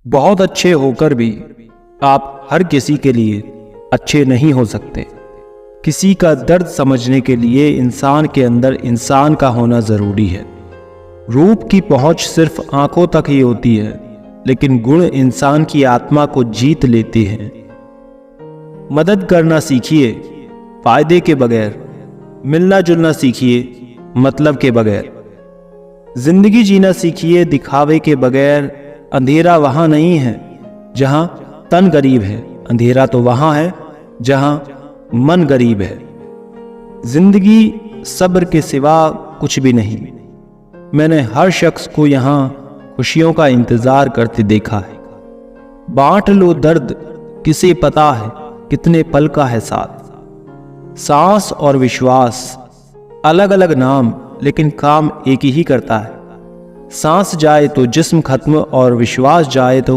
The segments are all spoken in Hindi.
बहुत अच्छे होकर भी आप हर किसी के लिए अच्छे नहीं हो सकते। किसी का दर्द समझने के लिए इंसान के अंदर इंसान का होना ज़रूरी है। रूप की पहुंच सिर्फ आंखों तक ही होती है, लेकिन गुण इंसान की आत्मा को जीत लेते हैं। मदद करना सीखिए फायदे के बगैर, मिलना जुलना सीखिए मतलब के बगैर, जिंदगी जीना सीखिए दिखावे के बगैर। अंधेरा वहां नहीं है जहां तन गरीब है, अंधेरा तो वहां है जहां मन गरीब है। जिंदगी सब्र के सिवा कुछ भी नहीं। मैंने हर शख्स को यहां खुशियों का इंतजार करते देखा है। बांट लो दर्द, किसे पता है कितने पल का है साथ। सांस और विश्वास अलग अलग नाम, लेकिन काम एक ही करता है। सांस जाए तो जिस्म खत्म और विश्वास जाए तो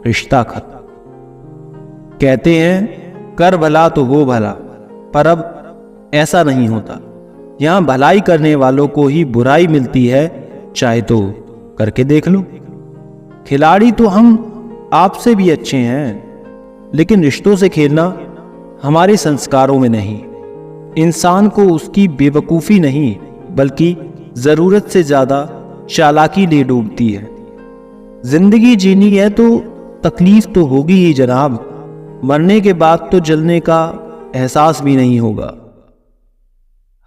रिश्ता खत्म। कहते हैं कर भला तो वो भला, पर अब ऐसा नहीं होता। यहां भलाई करने वालों को ही बुराई मिलती है, चाहे तो करके देख लो। खिलाड़ी तो हम आपसे भी अच्छे हैं, लेकिन रिश्तों से खेलना हमारे संस्कारों में नहीं। इंसान को उसकी बेवकूफ़ी नहीं, बल्कि ज़रूरत से ज़्यादा चालाकी ले डूबती है। जिंदगी जीनी है तो तकलीफ तो होगी ही जनाब। मरने के बाद तो जलने का एहसास भी नहीं होगा।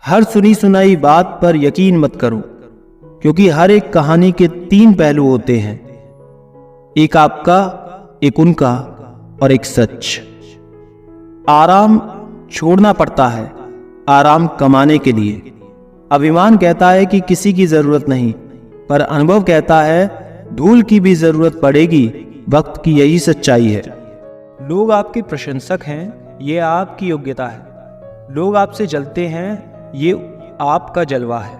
हर सुनी सुनाई बात पर यकीन मत करो, क्योंकि हर एक कहानी के 3 पहलू होते हैं, एक आपका, एक उनका और एक सच। आराम छोड़ना पड़ता है आराम कमाने के लिए। अभिमान कहता है कि किसी की जरूरत नहीं, पर अनुभव कहता है धूल की भी जरूरत पड़ेगी। वक्त की यही सच्चाई है। लोग आपके प्रशंसक हैं, ये आपकी योग्यता है। लोग आपसे जलते हैं, ये आपका जलवा है।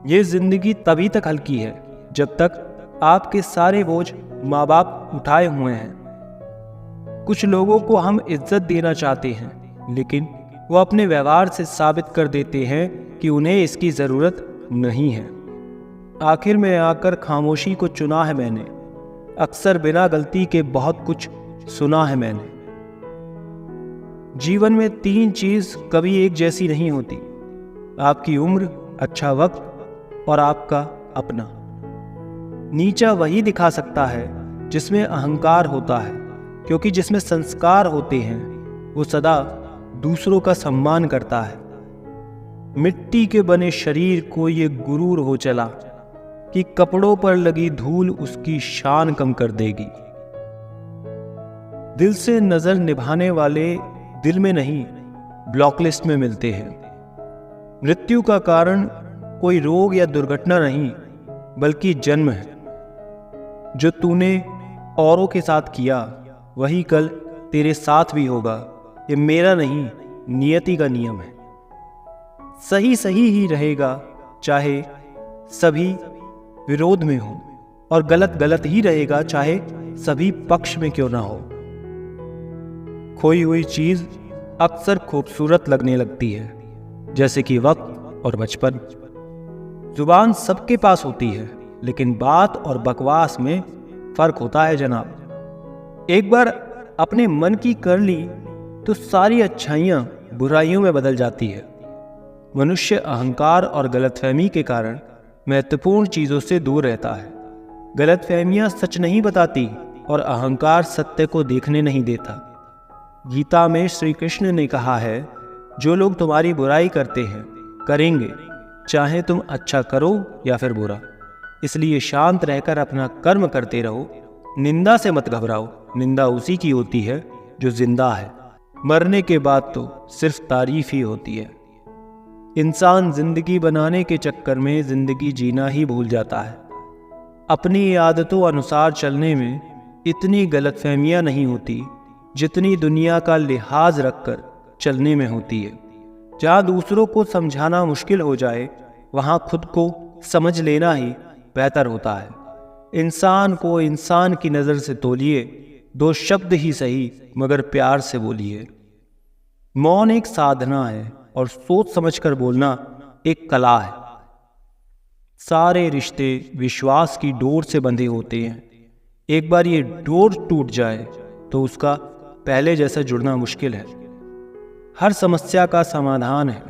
ये जिंदगी तभी तक हल्की है जब तक आपके सारे बोझ माँ बाप उठाए हुए हैं। कुछ लोगों को हम इज्जत देना चाहते हैं, लेकिन वो अपने व्यवहार से साबित कर देते हैं कि उन्हें इसकी जरूरत नहीं है। आखिर में आकर खामोशी को चुना है मैंने। अक्सर बिना गलती के बहुत कुछ सुना है मैंने। जीवन में 3 चीज कभी एक जैसी नहीं होती, आपकी उम्र, अच्छा वक्त और आपका अपना। नीचा वही दिखा सकता है जिसमें अहंकार होता है, क्योंकि जिसमें संस्कार होते हैं वो सदा दूसरों का सम्मान करता है। मिट्टी के बने शरीर को ये गुरूर हो चला कि कपड़ों पर लगी धूल उसकी शान कम कर देगी। दिल से नजर निभाने वाले दिल में नहीं, ब्लॉकलिस्ट में मिलते हैं। मृत्यु का कारण कोई रोग या दुर्घटना नहीं, बल्कि जन्म है। जो तूने औरों के साथ किया वही कल तेरे साथ भी होगा। ये मेरा नहीं, नियति का नियम है। सही सही ही रहेगा, चाहे सभी विरोध में हो, और गलत गलत ही रहेगा, चाहे सभी पक्ष में क्यों ना हो। खोई हुई चीज अक्सर खूबसूरत लगने लगती है, जैसे कि वक्त और बचपन। जुबान सबके पास होती है, लेकिन बात और बकवास में फर्क होता है जनाब। एक बार अपने मन की कर ली तो सारी अच्छाइयां बुराइयों में बदल जाती है। मनुष्य अहंकार और गलतफहमी के कारण महत्वपूर्ण चीजों से दूर रहता है। गलतफहमियां सच नहीं बताती और अहंकार सत्य को देखने नहीं देता। गीता में श्री कृष्ण ने कहा है, जो लोग तुम्हारी बुराई करते हैं करेंगे, चाहे तुम अच्छा करो या फिर बुरा। इसलिए शांत रहकर अपना कर्म करते रहो। निंदा से मत घबराओ, निंदा उसी की होती है जो जिंदा है। मरने के बाद तो सिर्फ तारीफ ही होती है। इंसान जिंदगी बनाने के चक्कर में जिंदगी जीना ही भूल जाता है। अपनी आदतों अनुसार चलने में इतनी गलतफहमियां नहीं होती जितनी दुनिया का लिहाज रखकर चलने में होती है। जहां दूसरों को समझाना मुश्किल हो जाए, वहां खुद को समझ लेना ही बेहतर होता है। इंसान को इंसान की नज़र से तोलिए, 2 शब्द ही सही मगर प्यार से बोलिए। मौन एक साधना है और सोच समझकर बोलना एक कला है। सारे रिश्ते विश्वास की डोर से बंधे होते हैं। एक बार ये डोर टूट जाए तो उसका पहले जैसा जुड़ना मुश्किल है। हर समस्या का समाधान है,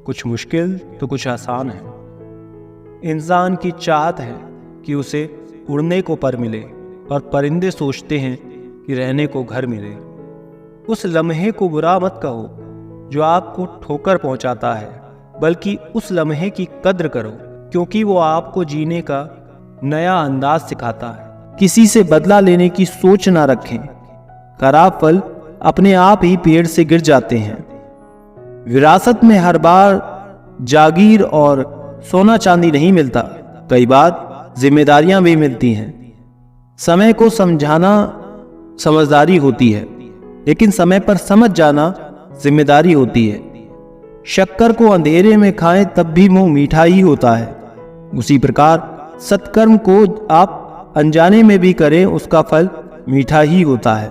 कुछ मुश्किल तो कुछ आसान है। इंसान की चाहत है कि उसे उड़ने को पर मिले और परिंदे सोचते हैं कि रहने को घर मिले। उस लम्हे को बुरा मत कहो जो आपको ठोकर पहुंचाता है, बल्कि उस लम्हे की कद्र करो क्योंकि वो आपको जीने का नया अंदाज सिखाता है। किसी से बदला लेने की सोच ना रखें, खराब फल अपने आप ही पेड़ से गिर जाते हैं। विरासत में हर बार जागीर और सोना चांदी नहीं मिलता, कई बार जिम्मेदारियां भी मिलती हैं। समय को समझाना समझदारी होती है, लेकिन समय पर समझ जाना जिम्मेदारी होती है। शक्कर को अंधेरे में खाएं तब भी मुंह मीठा ही होता है। उसी प्रकार सत्कर्म को आप अनजाने में भी करें, उसका फल मीठा ही होता है।